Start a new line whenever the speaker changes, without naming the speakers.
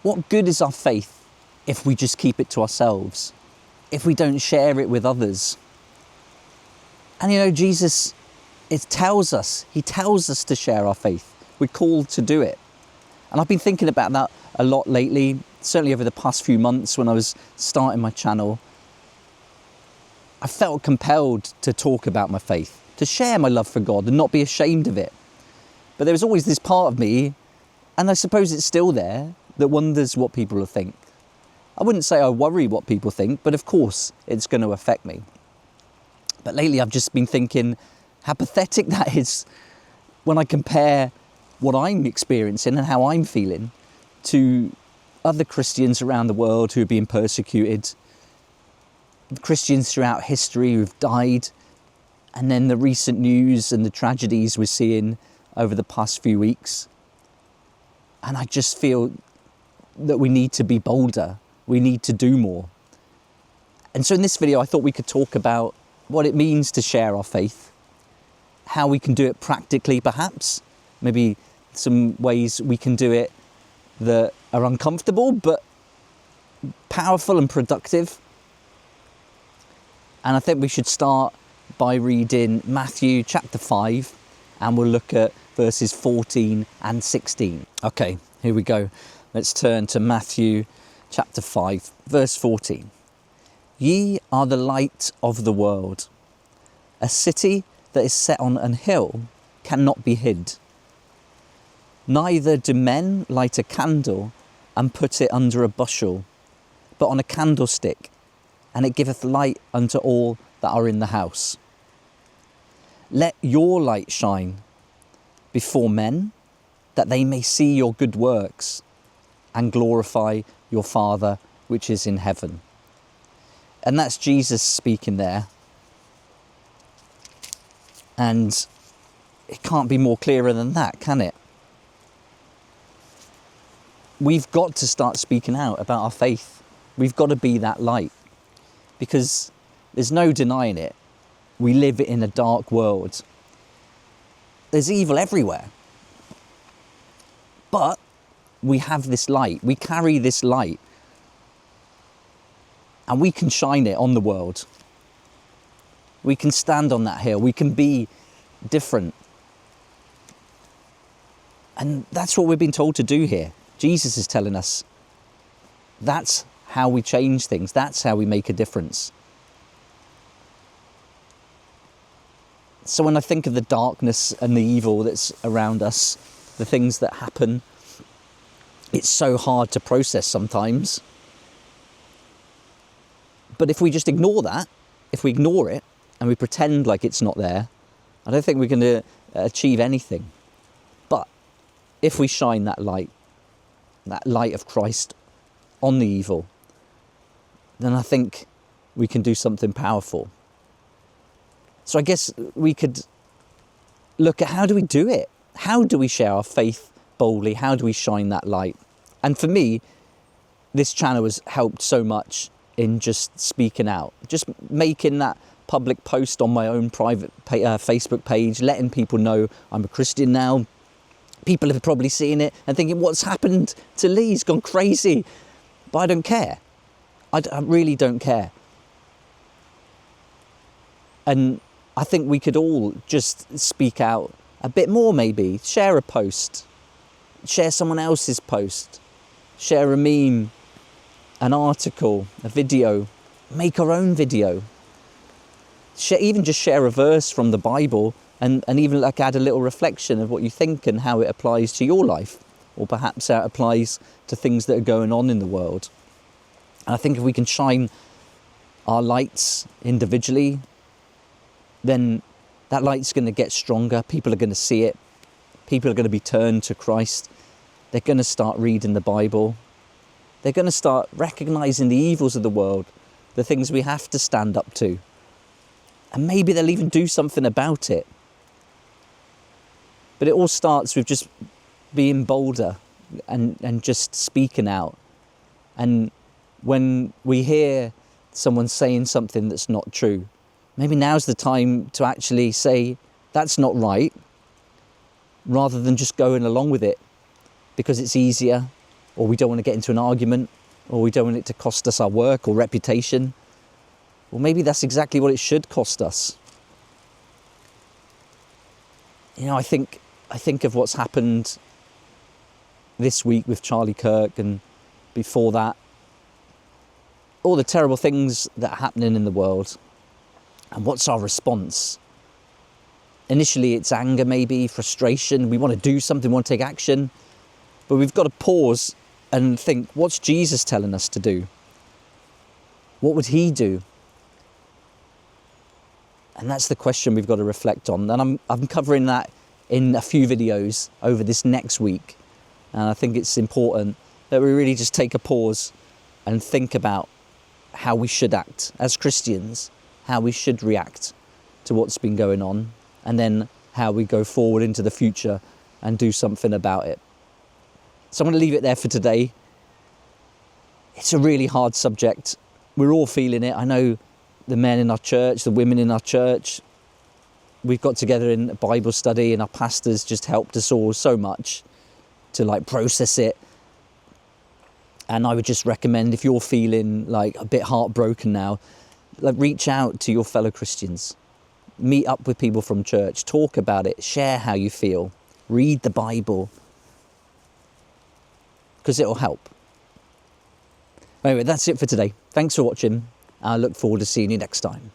What good is our faith if we just keep it to ourselves, if we don't share it with others? And Jesus, he tells us to share our faith. We're called to do it. And I've been thinking about that a lot lately, certainly over the past few months when I was starting my channel. I felt compelled to talk about my faith, to share my love for God and not be ashamed of it. But there was always this part of me, and I suppose it's still there, that wonders what people will think. I wouldn't say I worry what people think, but of course it's going to affect me. But lately I've just been thinking how pathetic that is when I compare what I'm experiencing and how I'm feeling to other Christians around the world who are being persecuted, Christians throughout history who've died, and then the recent news and the tragedies we're seeing over the past few weeks. And I just feel that we need to be bolder. We need to do more. And so in this video, I thought we could talk about what it means to share our faith, how we can do it practically perhaps, maybe some ways we can do it that are uncomfortable but powerful and productive. And I think we should start by reading Matthew chapter 5, and we'll look at verses 14 and 16. Okay, here we go. Let's turn to Matthew chapter 5, verse 14. Ye are the light of the world. A city that is set on an hill cannot be hid. Neither do men light a candle and put it under a bushel, but on a candlestick, and it giveth light unto all that are in the house. Let your light shine before men, that they may see your good works and glorify your Father which is in heaven. And that's Jesus speaking there. And it can't be more clearer than that, can it? We've got to start speaking out about our faith. We've got to be that light, because there's no denying it. We live in a dark world. There's evil everywhere. But we have this light. We carry this light. And we can shine it on the world. We can stand on that hill. We can be different. And that's what we've been told to do here. Jesus is telling us that's how we change things. That's how we make a difference. So when I think of the darkness and the evil that's around us, the things that happen, it's so hard to process sometimes. But if we just ignore that, if we ignore it and we pretend like it's not there, I don't think we're going to achieve anything. But if we shine that light of Christ on the evil, then I think we can do something powerful. So I guess we could look at, how do we do it? How do we share our faith boldly? How do we shine that light? And for me, this channel has helped so much in just speaking out, just making that public post on my own private Facebook page, letting people know I'm a Christian now. People have probably seen it and thinking, what's happened to Lee? He's gone crazy. But I don't care. I really don't care. And I think we could all just speak out a bit more, maybe. Share a post. Share someone else's post. Share a meme, an article, a video. Make our own video. Even just share a verse from the Bible and even like add a little reflection of what you think and how it applies to your life, or perhaps how it applies to things that are going on in the world. And I think if we can shine our lights individually, then that light's going to get stronger. People are going to see it. People are going to be turned to Christ. They're going to start reading the Bible. They're going to start recognizing the evils of the world, the things we have to stand up to. And maybe they'll even do something about it. But it all starts with just being bolder and just speaking out. And when we hear someone saying something that's not true, maybe now's the time to actually say, that's not right, rather than just going along with it because it's easier, or we don't want to get into an argument, or we don't want it to cost us our work or reputation. Well, maybe that's exactly what it should cost us. You know, I think of what's happened this week with Charlie Kirk, and before that, all the terrible things that are happening in the world. And what's our response? Initially, it's anger, maybe frustration. We want to do something, we want to take action. But we've got to pause and think, what's Jesus telling us to do? What would he do? And that's the question we've got to reflect on. And I'm covering that in a few videos over this next week. And I think it's important that we really just take a pause and think about how we should act as Christians, how we should react to what's been going on, and then how we go forward into the future and do something about it. So I'm going to leave it there for today. It's a really hard subject. We're all feeling it. I know the men in our church, the women in our church, we've got together in a Bible study, and our pastors just helped us all so much to process it. And I would just recommend, if you're feeling a bit heartbroken now, reach out to your fellow Christians. Meet up with people from church, talk about it, share how you feel, read the Bible, because it'll help. Anyway, that's it for today. Thanks for watching. I look forward to seeing you next time.